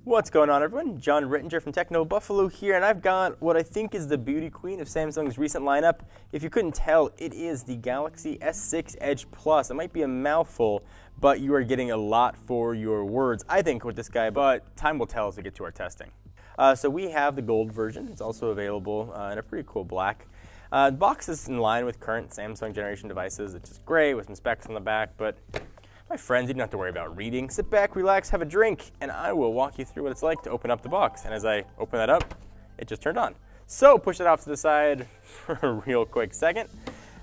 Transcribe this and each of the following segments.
What's going on, everyone? John Rittinger from Techno Buffalo here, and I've got what I think is the beauty queen of Samsung's recent lineup. If you couldn't tell, it is the Galaxy S6 Edge Plus. It might be a mouthful, but you are getting a lot for your words, I think, with this guy, but time will tell as we get to our testing. So we have the gold version. It's also available in a pretty cool black. The box is in line with current Samsung generation devices. It's just gray with some specs on the back, but my friends, you don't have to worry about reading. Sit back, relax, have a drink, and I will walk you through what it's like to open up the box. And as I open that up, it just turned on. So push it off to the side for a real quick second.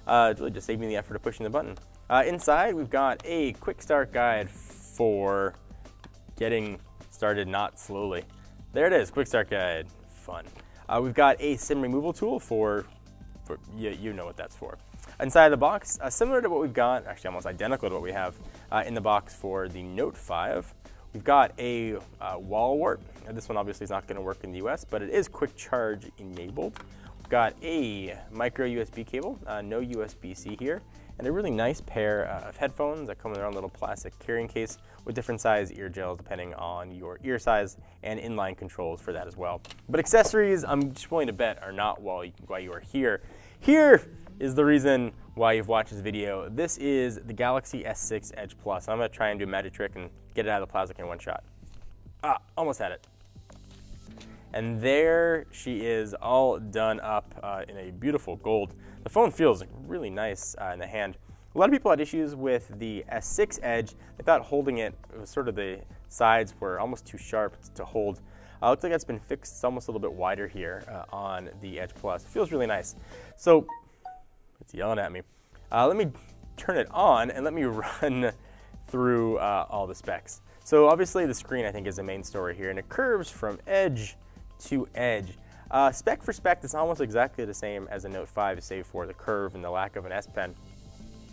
It really just saved me the effort of pushing the button. Inside, we've got a quick start guide for getting started not slowly. There it is, quick start guide, fun. We've got a SIM removal tool for you know what that's for. Inside the box, similar to what we've got, actually almost identical to what we have in the box for the Note 5, we've got a wall wart. This one obviously is not going to work in the US, but it is quick charge enabled. We've got a micro USB cable, no USB-C here, and a really nice pair of headphones that come in their own little plastic carrying case with different size ear gels depending on your ear size, and inline controls for that as well. But accessories, I'm just willing to bet, are not why you are here. Here is the reason why you've watched this video. This is the Galaxy S6 Edge Plus. I'm going to try and do a magic trick and get it out of the plastic in one shot. Almost had it. And there she is, all done up in a beautiful gold. The phone feels really nice in the hand. A lot of people had issues with the S6 Edge. They thought holding it was sort of the sides were almost too sharp to hold. Looks like that's been fixed. It's almost a little bit wider here on the Edge Plus. It feels really nice. So it's yelling at me. Let me turn it on and let me run through all the specs. So obviously the screen, I think, is the main story here, and it curves from edge to edge. Spec for spec, it's almost exactly the same as a Note 5, save for the curve and the lack of an S Pen.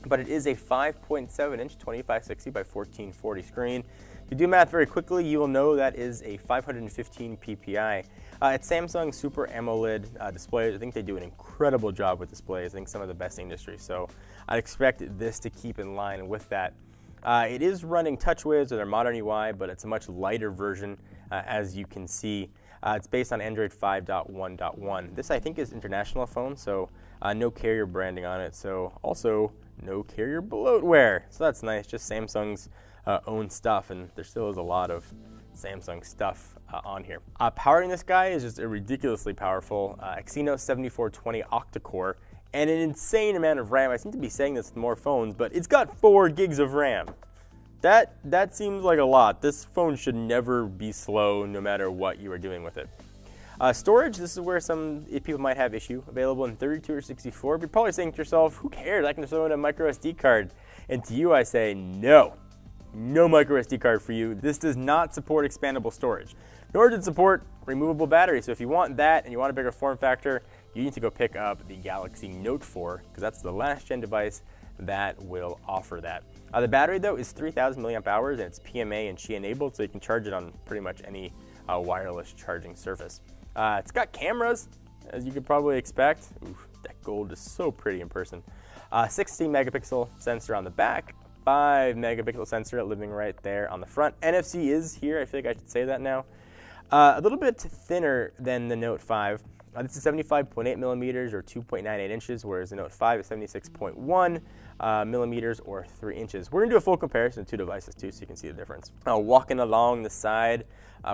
But it is a 5.7-inch 2560 by 1440 screen. If you do math very quickly, you will know that is a 515 ppi. It's Samsung Super AMOLED displays. I think they do an incredible job with displays. I think some of the best in the industry. So I'd expect this to keep in line with that. It is running TouchWiz with their modern UI, but it's a much lighter version, as you can see. It's based on Android 5.1.1. This, I think, is international phone, so no carrier branding on it. So also no carrier bloatware. So that's nice, just Samsung's own stuff, and there still is a lot of Samsung stuff on here. Powering this guy is just a ridiculously powerful Exynos 7420 octa-core and an insane amount of RAM. I seem to be saying this with more phones, but it's got 4 gigs of RAM. That seems like a lot. This phone should never be slow no matter what you are doing with it. Storage, this is where some people might have issue. Available in 32 or 64. But you're probably saying to yourself, who cares? I can throw in a micro SD card. And to you I say, no. No micro SD card for you. This does not support expandable storage, nor does it support removable battery. So if you want that and you want a bigger form factor, you need to go pick up the Galaxy Note 4, because that's the last gen device that will offer that. The battery, though, is 3,000 milliamp hours, and it's PMA and Qi enabled, so you can charge it on pretty much any wireless charging surface. It's got cameras, as you could probably expect. Oof, that gold is so pretty in person. 16 megapixel sensor on the back, 5 megapixel sensor living right there on the front. NFC is here, I feel like I should say that now. A little bit thinner than the Note 5. This is 75.8 millimeters or 2.98 inches, whereas the Note 5 is 76.1 millimeters or 3 inches. We're going to do a full comparison of two devices too, so you can see the difference. Walking along the side,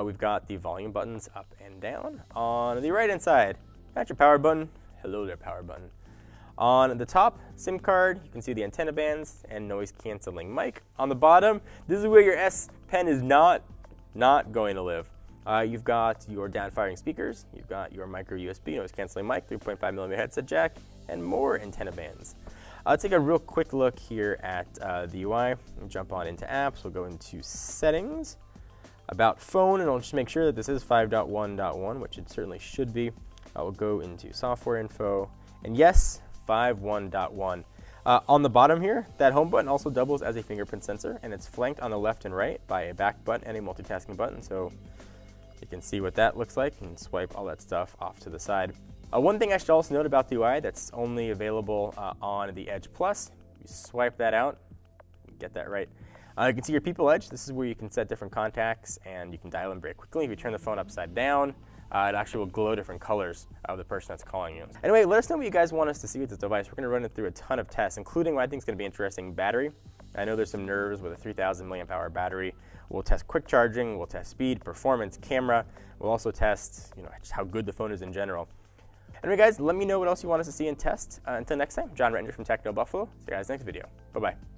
we've got the volume buttons up and down. On the right hand side, got your power button. Hello there, power button. On the top, SIM card, you can see the antenna bands and noise canceling mic. On the bottom, this is where your S Pen is not going to live. You've got your down-firing speakers, you've got your micro USB, noise canceling mic, 3.5 millimeter headset jack, and more antenna bands. Let's take a real quick look here at the UI. We'll jump on into apps, we'll go into settings, about phone, and I'll just make sure that this is 5.1.1, which it certainly should be. We'll go into software info, and yes, 5.1.1. On the bottom here, that home button also doubles as a fingerprint sensor, and it's flanked on the left and right by a back button and a multitasking button, so you can see what that looks like and swipe all that stuff off to the side. One thing I should also note about the UI that's only available on the Edge Plus, you swipe that out, get that right. You can see your People Edge. This is where you can set different contacts and you can dial in very quickly. If you turn the phone upside down, it actually will glow different colors of the person that's calling you. Anyway, let us know what you guys want us to see with this device. We're going to run it through a ton of tests, including what I think is going to be interesting, battery. I know there's some nerves with a 3,000 milliamp hour battery. We'll test quick charging, we'll test speed, performance, camera. We'll also test, just how good the phone is in general. Anyway, guys, let me know what else you want us to see and test. Until next time, John Rettinger from Techno Buffalo. See you guys next video. Bye-bye.